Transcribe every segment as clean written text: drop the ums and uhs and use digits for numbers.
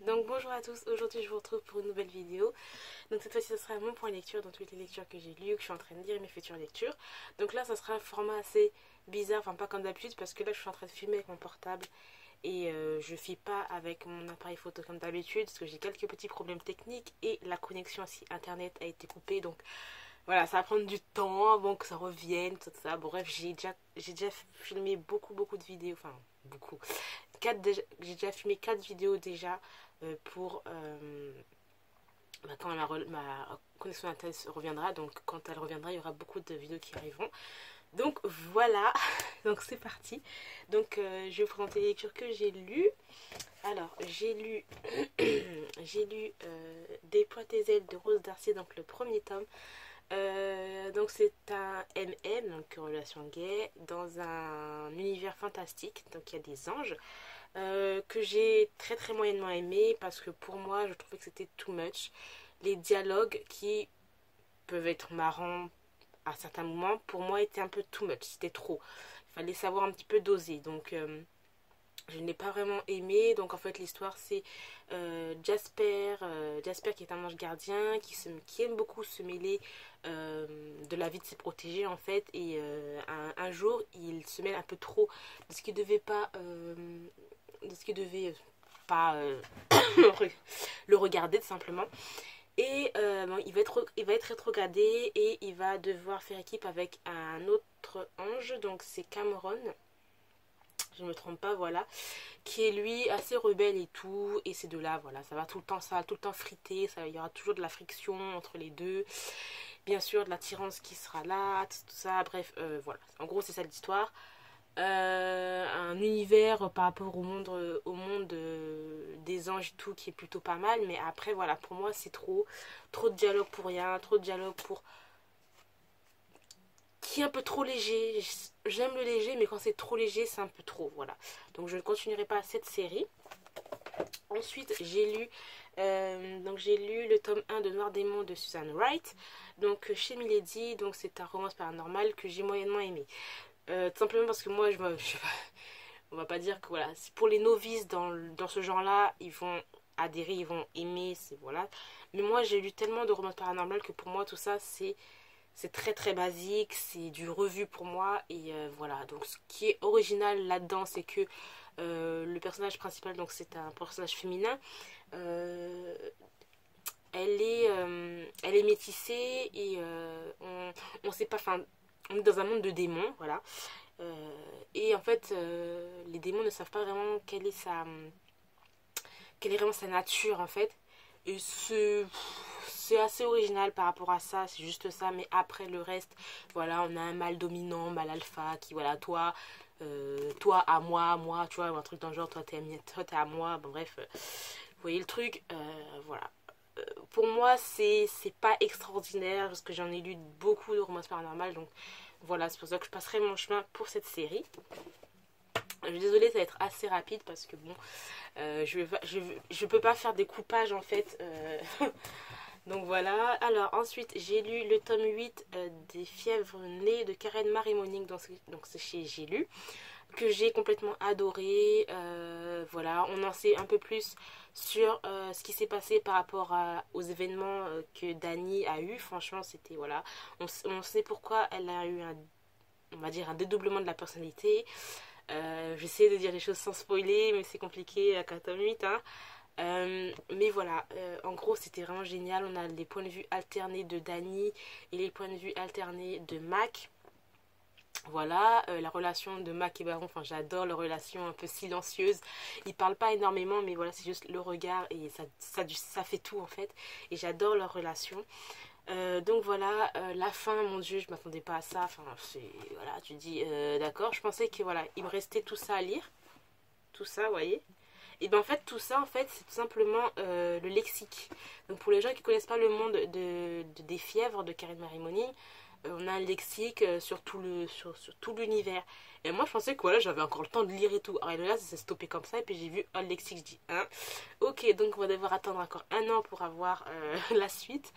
Donc bonjour à tous, aujourd'hui je vous retrouve pour une nouvelle vidéo. Donc cette fois-ci ce sera mon point lecture dans toutes les lectures que j'ai lues, que je suis en train de lire, mes futures lectures. Donc là ça sera un format assez bizarre, enfin pas comme d'habitude parce que là je suis en train de filmer avec mon portable et je filme pas avec mon appareil photo comme d'habitude parce que j'ai quelques petits problèmes techniques et la connexion aussi internet a été coupée, donc voilà, ça va prendre du temps avant que ça revienne, tout ça. Bon, bref, j'ai déjà filmé beaucoup de vidéos, enfin beaucoup. J'ai déjà filmé 4 vidéos déjà pour quand ma connexion internet reviendra. Donc quand elle reviendra, il y aura beaucoup de vidéos qui arriveront. Donc voilà, donc c'est parti. Donc je vais vous présenter les lectures que j'ai lues. Alors j'ai lu j'ai lu Déploie tes ailes de Rose Darcy, donc le premier tome. Donc c'est un MM, donc relation gay, dans un univers fantastique, donc il y a des anges, que j'ai très moyennement aimé parce que pour moi je trouvais que c'était too much. Les dialogues qui peuvent être marrants à certains moments, pour moi étaient un peu too much, c'était trop. Il fallait savoir un petit peu doser, donc je n'ai pas vraiment aimé. Donc en fait l'histoire c'est Jasper qui est un ange gardien qui aime beaucoup se mêler de la vie de ses protégés en fait, et un jour il se mêle un peu trop de ce qui devait pas de ce qui devait pas le regarder tout simplement. Et bon, il va être rétrogradé et il va devoir faire équipe avec un autre ange, donc c'est Cameron, je ne me trompe pas, voilà, qui est lui assez rebelle et tout, et ces deux-là, voilà, ça va tout le temps friter, il y aura toujours de la friction entre les deux, bien sûr de l'attirance qui sera là, tout ça, bref, voilà, en gros c'est ça l'histoire. Un univers par rapport au monde des anges et tout qui est plutôt pas mal, mais après voilà, pour moi c'est trop de dialogue pour rien, trop de dialogue pour qui est un peu trop léger. J'aime le léger, mais quand c'est trop léger, c'est un peu trop, voilà. Donc je ne continuerai pas cette série. Ensuite, j'ai lu le tome 1 de Noir Démon de Susan Wright. Donc chez Milady, donc c'est un romance paranormal que j'ai moyennement aimé. Tout simplement parce que moi, on va pas dire que voilà, c'est pour les novices dans ce genre-là, ils vont adhérer, ils vont aimer, c'est voilà. Mais moi, j'ai lu tellement de romances paranormales que pour moi, tout ça, c'est très basique, c'est du revu pour moi, et voilà. Donc ce qui est original là-dedans, c'est que le personnage principal, donc c'est un personnage féminin, euh, elle est métissée, et on sait pas, enfin on est dans un monde de démons, voilà. Et en fait les démons ne savent pas vraiment quelle est vraiment sa nature en fait. Et c'est assez original par rapport à ça, c'est juste ça. Mais après le reste, voilà, on a un mâle dominant, mâle alpha qui, voilà, toi à moi, tu vois, un truc dans le genre, toi t'es à moi, bon bref, vous voyez le truc, voilà. Pour moi, c'est pas extraordinaire parce que j'en ai lu beaucoup de romances paranormales, donc voilà, c'est pour ça que je passerai mon chemin pour cette série. Je suis désolée, ça va être assez rapide parce que bon, je peux pas faire des coupages en fait. Donc voilà. Alors ensuite, j'ai lu le tome 8 des Fièvres nées de Karen Marie Moning, donc c'est chez J'ai lu, que j'ai complètement adoré. Voilà, on en sait un peu plus sur ce qui s'est passé par rapport aux événements que Dani a eu. Franchement, c'était voilà, on sait pourquoi elle a eu on va dire un dédoublement de la personnalité. J'essaie de dire les choses sans spoiler, mais c'est compliqué à 4 hein. Mais voilà, en gros c'était vraiment génial. On a les points de vue alternés de Dani et les points de vue alternés de Mac. Voilà, la relation de Mac et Baron, enfin j'adore leur relation un peu silencieuse. Ils parlent pas énormément, mais voilà, c'est juste le regard et ça fait tout en fait. Et j'adore leur relation. Donc voilà, la fin, mon dieu, je m'attendais pas à ça. Enfin, voilà, tu dis, d'accord, je pensais que voilà, il me restait tout ça à lire. Tout ça, vous voyez. Et bien en fait, tout ça, en fait, c'est tout simplement le lexique. Donc pour les gens qui ne connaissent pas le monde des fièvres de Karen Marie Moning, on a un lexique sur tout l'univers. Et moi, je pensais que voilà, j'avais encore le temps de lire et tout. Alors là, ça s'est stoppé comme ça, et puis j'ai vu un lexique, je dis, hein. Ok, donc on va devoir attendre encore 1 an pour avoir la suite.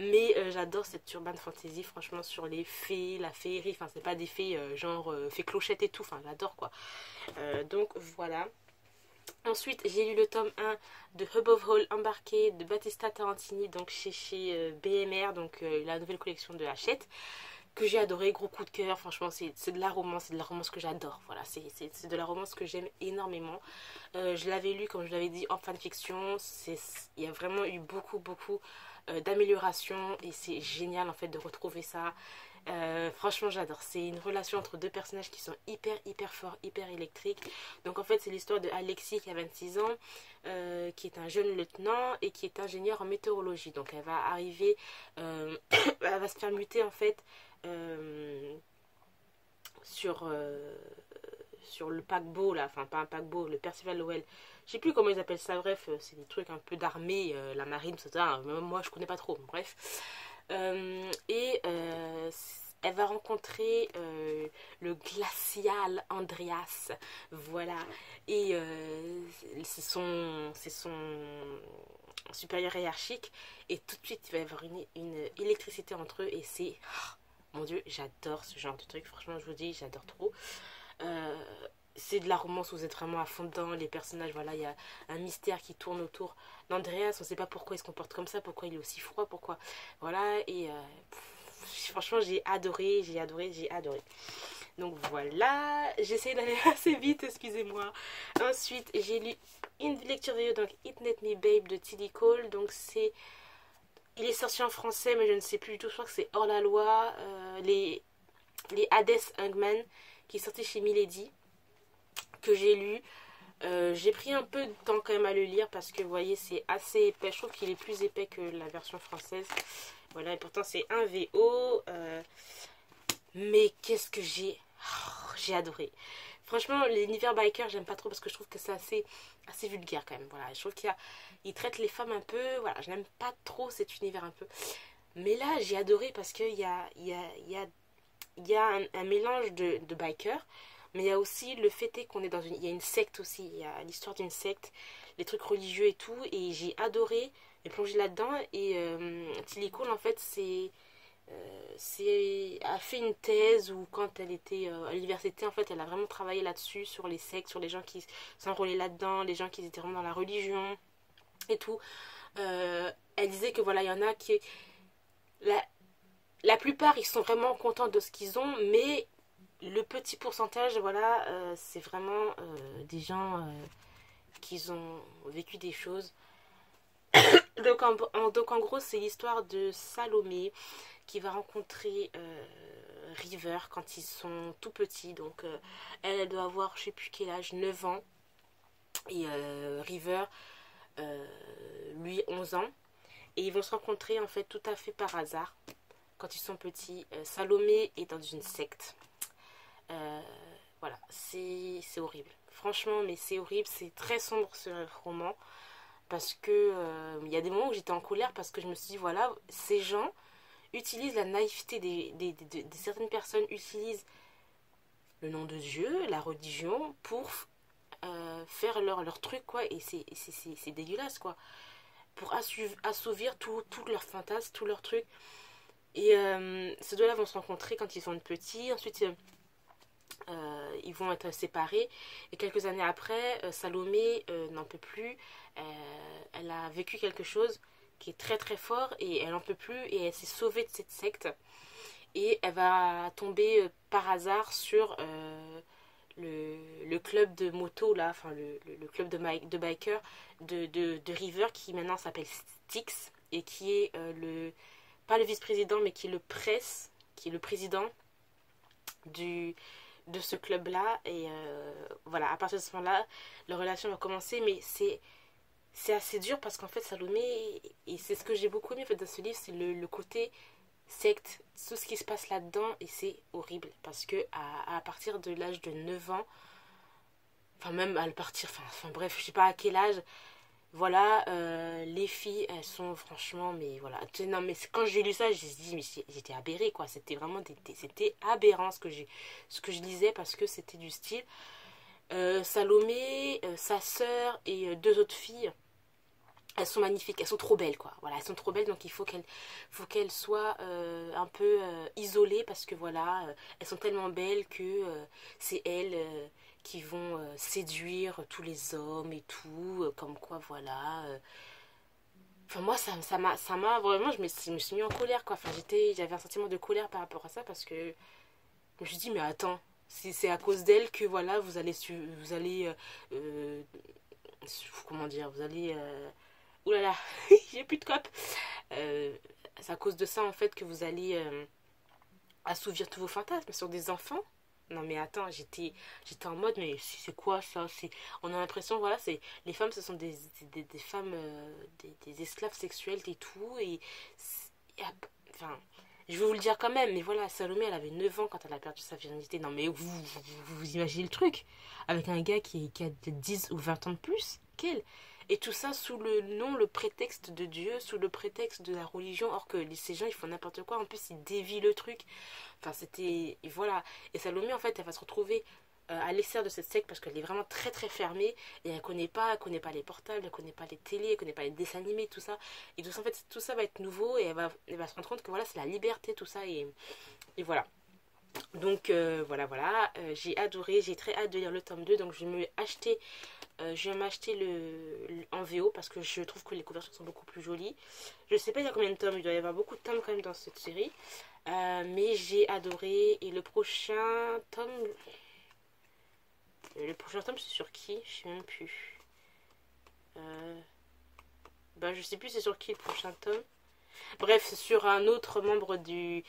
Mais j'adore cette urban fantasy, franchement, sur les fées, la féerie. Enfin, c'est pas des fées genre fées clochettes et tout. Enfin, j'adore quoi. Donc voilà. Ensuite, j'ai lu le tome 1 de Above All Embarqué de Battista Tarantini, donc chez BMR, donc la nouvelle collection de Hachette, que j'ai adoré, gros coup de cœur. Franchement, c'est de la romance que j'adore. Voilà, c'est de la romance que j'aime énormément. Je l'avais lu, comme je l'avais dit, en fanfiction. Il y a vraiment eu beaucoup d'améliorations et c'est génial en fait de retrouver ça. Franchement, j'adore. C'est une relation entre deux personnages qui sont hyper forts, hyper électriques. Donc en fait, c'est l'histoire de Alexis qui a 26 ans, qui est un jeune lieutenant et qui est ingénieur en météorologie. Donc elle va arriver, elle va se faire muter en fait euh, sur, sur le paquebot là, enfin pas un paquebot, le Percival Lowell. Je sais plus comment ils appellent ça, bref, c'est des trucs un peu d'armée, la marine, tout ça. Même moi je connais pas trop, bref. Elle va rencontrer le glacial Andreas, voilà, et c'est son supérieur hiérarchique, et tout de suite il va y avoir une électricité entre eux, et c'est, oh, mon dieu, j'adore ce genre de truc, franchement je vous dis, j'adore trop. Euh, c'est de la romance où vous êtes vraiment à fond dedans, les personnages, voilà, il y a un mystère qui tourne autour d'Andreas, on ne sait pas pourquoi il se comporte comme ça, pourquoi il est aussi froid, pourquoi, voilà, et franchement j'ai adoré. Donc voilà, j'essaie d'aller assez vite, excusez-moi. Ensuite, j'ai lu une lecture vidéo, donc It Net Me Babe de Tilly Cole, donc il est sorti en français, mais je ne sais plus du tout, je crois que c'est Hors la loi, les Hades Hungman, qui est sorti chez Milady, que j'ai lu. J'ai pris un peu de temps quand même à le lire parce que vous voyez c'est assez épais, je trouve qu'il est plus épais que la version française, voilà, et pourtant c'est un VO, mais qu'est-ce que j'ai adoré. Franchement l'univers biker j'aime pas trop parce que je trouve que c'est assez vulgaire quand même, voilà, je trouve il traite les femmes un peu, voilà, je n'aime pas trop cet univers un peu, mais là j'ai adoré parce qu'il y a un mélange de bikers, mais il y a aussi le fait est qu'on est dans il y a une secte aussi, il y a l'histoire d'une secte, les trucs religieux et tout, et j'ai adoré et plongé là-dedans, et Tilly Cole en fait a fait une thèse où quand elle était à l'université en fait elle a vraiment travaillé là-dessus, sur les sectes, sur les gens qui s'enrôlaient là-dedans, les gens qui étaient vraiment dans la religion et tout. Elle disait que voilà, il y en a qui la, la plupart ils sont vraiment contents de ce qu'ils ont, mais le petit pourcentage, voilà, c'est vraiment des gens qui ont vécu des choses. Donc en gros, c'est l'histoire de Salomé qui va rencontrer River quand ils sont tout petits. Donc elle doit avoir, je sais plus quel âge, 9 ans. Et River, lui, 11 ans. Et ils vont se rencontrer en fait tout à fait par hasard quand ils sont petits. Salomé est dans une secte. Euh, voilà, c'est horrible. Franchement, mais c'est horrible, c'est très sombre ce roman. Parce que il y a des moments où j'étais en colère parce que je me suis dit, voilà, ces gens utilisent la naïveté des certaines personnes, utilisent le nom de Dieu, la religion, pour faire leur truc, quoi. Et c'est dégueulasse, quoi. Pour assouvir tous leurs fantasmes, tous leurs trucs. Et ces deux-là vont se rencontrer quand ils sont petits. Ensuite, ils vont être séparés, et quelques années après Salomé n'en peut plus, elle a vécu quelque chose qui est très fort et elle n'en peut plus et elle s'est sauvée de cette secte, et elle va tomber par hasard sur le club de moto là, enfin le club de biker de River, qui maintenant s'appelle Styx, et qui est pas le vice-président mais qui est le presse, qui est le président du de ce club là, et voilà, à partir de ce moment là leur relation va commencer, mais c'est assez dur parce qu'en fait Salomé, et c'est ce que j'ai beaucoup aimé en fait, dans ce livre, c'est le côté secte, tout ce qui se passe là dedans, et c'est horrible parce que à partir de l'âge de 9 ans, enfin même à le partir, enfin bref, je sais pas à quel âge, voilà, les filles elles sont franchement, mais voilà, non mais quand j'ai lu ça j'ai dit, mais j'étais aberrée, quoi, c'était vraiment c'était aberrant ce que je lisais, parce que c'était du style Salomé, sa sœur et deux autres filles, elles sont magnifiques, elles sont trop belles, quoi, voilà, elles sont trop belles, donc il faut qu'elles soient un peu isolées, parce que voilà, elles sont tellement belles que c'est elles qui vont séduire tous les hommes et tout, comme quoi voilà. Enfin moi ça m'a vraiment, je me suis mis en colère quoi. Enfin j'avais un sentiment de colère par rapport à ça parce que je me suis dit mais attends, si c'est à cause d'elle que voilà vous allez comment dire, vous allez ouh là là, j'ai plus de cop. C'est à cause de ça en fait que vous allez assouvir tous vos fantasmes sur des enfants. Non mais attends, j'étais en mode mais c'est quoi ça, c'est on a l'impression voilà, c'est les femmes ce sont des femmes des esclaves sexuels et tout enfin je vais vous le dire quand même mais voilà, Salomé elle avait 9 ans quand elle a perdu sa virginité. Non mais vous imaginez le truc avec un gars qui a 10 ou 20 ans de plus qu'elle. Et tout ça sous le nom, le prétexte de Dieu, sous le prétexte de la religion, or que ces gens ils font n'importe quoi, en plus ils dévient le truc. Enfin, c'était. Et voilà. Et Salomé, en fait, elle va se retrouver à l'extérieur de cette secte parce qu'elle est vraiment très très fermée et elle connaît pas les portables, elle connaît pas les télés, elle connaît pas les dessins animés, tout ça. Et tout ça, en fait, tout ça va être nouveau et elle va se rendre compte que voilà, c'est la liberté, tout ça. Et voilà. Donc voilà. J'ai adoré, j'ai très hâte de lire le tome 2. Donc je vais m'acheter en VO parce que je trouve que les couvertures sont beaucoup plus jolies. Je sais pas il y a combien de tomes, il doit y avoir beaucoup de tomes quand même dans cette série. Mais j'ai adoré. Et le prochain tome c'est sur qui? Je sais même plus. Je sais plus c'est sur qui le prochain tome. Bref, c'est sur un autre membre du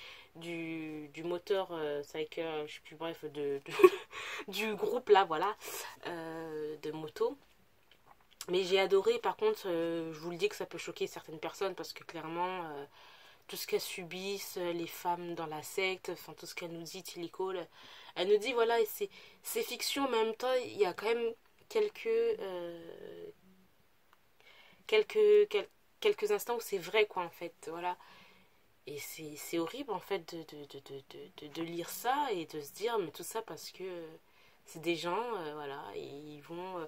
moteur Cycle, je sais plus, bref, du groupe là, voilà, de moto. Mais j'ai adoré, par contre, je vous le dis que ça peut choquer certaines personnes parce que clairement, tout ce qu'elles subissent, les femmes dans la secte, enfin tout ce qu'elle nous dit, Tilly Cole, elle nous dit voilà, c'est fiction, mais en même temps, il y a quand même quelques, quelques instants où c'est vrai, quoi, en fait, voilà. Et c'est horrible, en fait, de lire ça et de se dire, mais tout ça parce que c'est des gens, voilà, et ils vont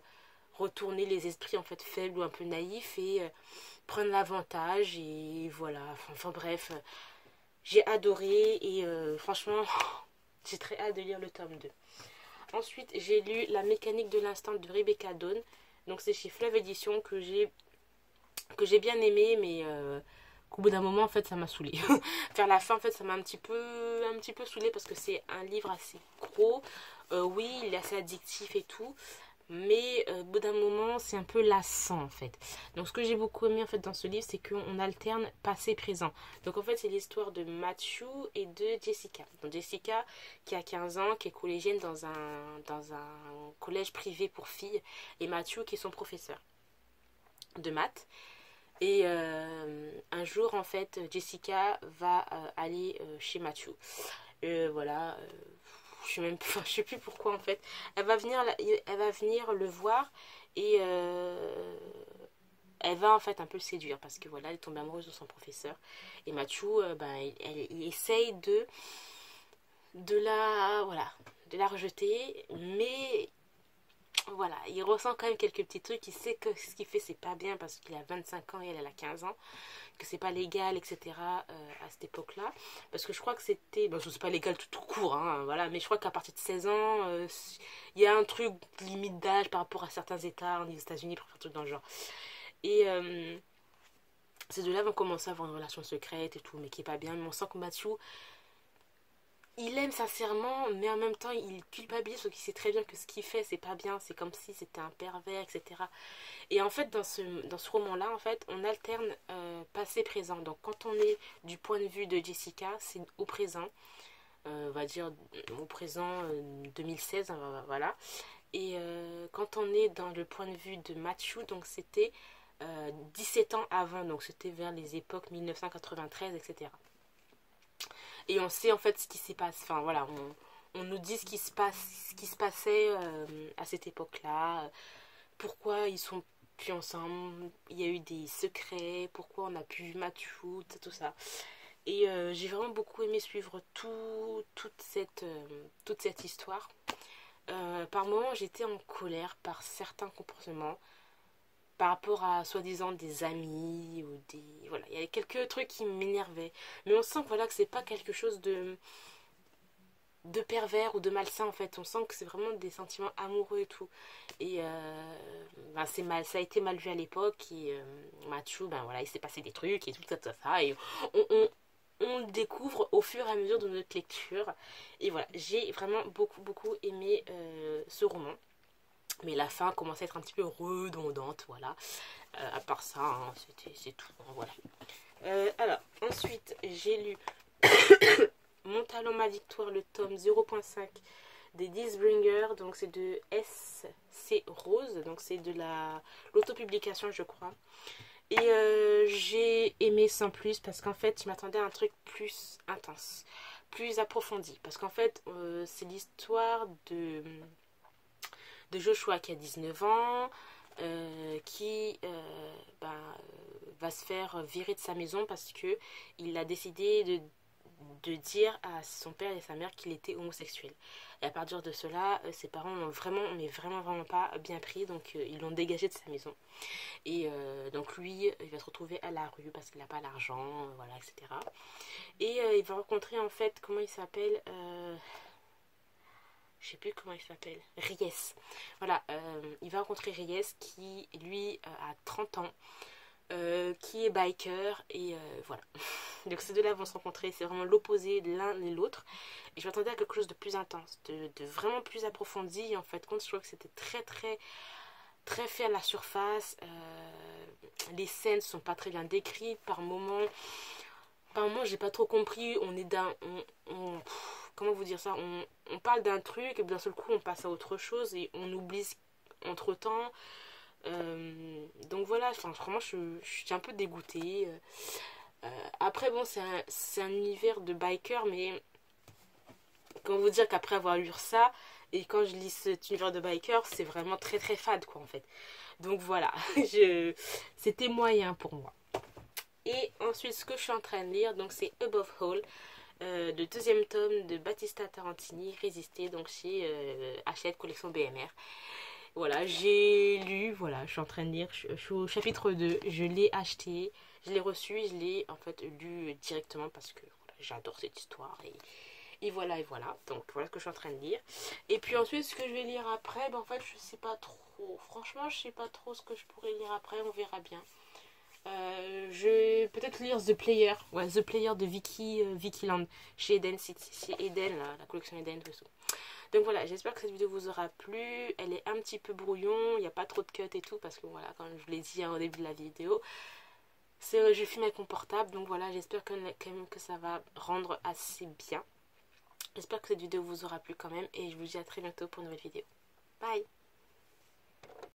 retourner les esprits, en fait, faibles ou un peu naïfs et prendre l'avantage, et voilà, enfin bref, j'ai adoré et franchement, j'ai très hâte de lire le tome 2. Ensuite, j'ai lu La mécanique de l'instant de Rebecca Dawn. Donc c'est chez Fleuve Édition que j'ai bien aimé, mais qu'au bout d'un moment en fait ça m'a saoulé. Vers la fin en fait ça m'a un petit peu saoulé parce que c'est un livre assez gros. Oui, il est assez addictif et tout, mais au bout d'un moment c'est un peu lassant en fait. Donc ce que j'ai beaucoup aimé en fait dans ce livre, c'est qu'on alterne passé présent. Donc en fait c'est l'histoire de Matthew et de Jessica. Donc Jessica qui a 15 ans, qui est collégienne dans un collège privé pour filles, et Matthew qui est son professeur de maths. Et un jour, en fait, Jessica va aller chez Matthew. Voilà, je sais même, je sais plus pourquoi en fait. Elle va venir le voir et elle va en fait un peu le séduire parce que voilà, elle est tombée amoureuse de son professeur. Et Matthew, il essaye de la rejeter, mais voilà, il ressent quand même quelques petits trucs. Il sait que ce qu'il fait, c'est pas bien parce qu'il a 25 ans et elle a 15 ans. Que c'est pas légal, etc. À cette époque-là. Parce que je crois que c'était. Bon, c'est pas légal tout court, hein, voilà. Mais je crois qu'à partir de 16 ans, il y a un truc limite d'âge par rapport à certains États, aux États-Unis, pour faire un truc dans le genre. Et ces deux-là vont commencer à avoir une relation secrète et tout, mais qui est pas bien. Mais on sent que Matthew, il aime sincèrement, mais en même temps, il culpabilise parce qu'il sait très bien que ce qu'il fait, c'est pas bien, c'est comme si c'était un pervers, etc. Et en fait, dans ce roman-là, en fait, on alterne passé-présent. Donc, quand on est du point de vue de Jessica, c'est au présent, on va dire au présent 2016, hein, voilà. Et quand on est dans le point de vue de Matthew, donc c'était 17 ans avant, donc c'était vers les époques 1993, etc. Et on sait en fait ce qui s'est passé. Enfin voilà, on nous dit ce qui se passait à cette époque-là. Pourquoi ils sont plus ensemble. Il y a eu des secrets. Pourquoi on a pu Matthew, tout ça. Et j'ai vraiment beaucoup aimé suivre toute cette histoire. Par moments, j'étais en colère par certains comportements par rapport à soi-disant des amis ou des voilà, il y avait quelques trucs qui m'énervaient, mais on sent voilà que c'est pas quelque chose de pervers ou de malsain en fait. On sent que c'est vraiment des sentiments amoureux et tout. Et ben, c'est mal, ça a été mal vu à l'époque. Et Mathieu, ben voilà, il s'est passé des trucs et tout ça. Et on le découvre au fur et à mesure de notre lecture. Et voilà, j'ai vraiment beaucoup aimé ce roman. Mais la fin commence à être un petit peu redondante, voilà. À part ça, hein, c'est tout, hein, voilà. Alors, ensuite, j'ai lu Mon talent, ma victoire, le tome 0.5 des Deathbringer. Donc, c'est de S.C. Rose. Donc, c'est de l'autopublication, je crois. Et j'ai aimé sans plus parce qu'en fait, je m'attendais à un truc plus intense, plus approfondi. Parce qu'en fait, c'est l'histoire de Joshua qui a 19 ans, qui va se faire virer de sa maison parce que il a décidé de dire à son père et sa mère qu'il était homosexuel. Et à partir de cela, ses parents l'ont vraiment pas bien pris, donc ils l'ont dégagé de sa maison. Et donc lui, il va se retrouver à la rue parce qu'il n'a pas l'argent, voilà, etc. Et il va rencontrer en fait, comment il s'appelle je sais plus comment il s'appelle, Ries. Voilà, il va rencontrer Ries qui, lui, a 30 ans, qui est biker, et voilà. Donc ces deux-là vont se rencontrer, c'est vraiment l'opposé de l'un et l'autre. Et je m'attendais à quelque chose de plus intense, de vraiment plus approfondi. Et en fait, compte, je trouve que c'était très fait à la surface. Les scènes sont pas très bien décrites par moments. Par moments, j'ai pas trop compris. On est comment vous dire ça, on parle d'un truc et d'un seul coup on passe à autre chose et on oublie entre temps. Donc voilà, enfin, vraiment je suis un peu dégoûtée. Après bon, c'est un univers de biker, mais comment vous dire qu'après avoir lu ça et quand je lis cet univers de biker, c'est vraiment très fade quoi en fait. Donc voilà, c'était moyen pour moi. Et ensuite ce que je suis en train de lire, donc c'est Above All, le deuxième tome de Battista Tarantini, Résister, donc chez Hachette Collection BMR. Voilà, j'ai lu, voilà, je suis en train de lire, je suis au chapitre 2, je l'ai acheté, je l'ai reçu, je l'ai en fait lu directement parce que voilà, j'adore cette histoire et voilà, donc voilà ce que je suis en train de lire. Et puis ensuite, ce que je vais lire après, ben en fait, je sais pas trop, franchement, je sais pas trop ce que je pourrais lire après, on verra bien. Je vais peut-être lire The Player. Ouais, The Player de Vicky Land chez Eden City, chez Eden, la collection Eden, tout ça. Donc voilà, j'espère que cette vidéo vous aura plu. Elle est un petit peu brouillon, il n'y a pas trop de cut et tout, parce que voilà, comme je vous l'ai dit au début de la vidéo, je filme avec mon portable, donc voilà, j'espère quand même que ça va rendre assez bien. J'espère que cette vidéo vous aura plu quand même, et je vous dis à très bientôt pour une nouvelle vidéo. Bye!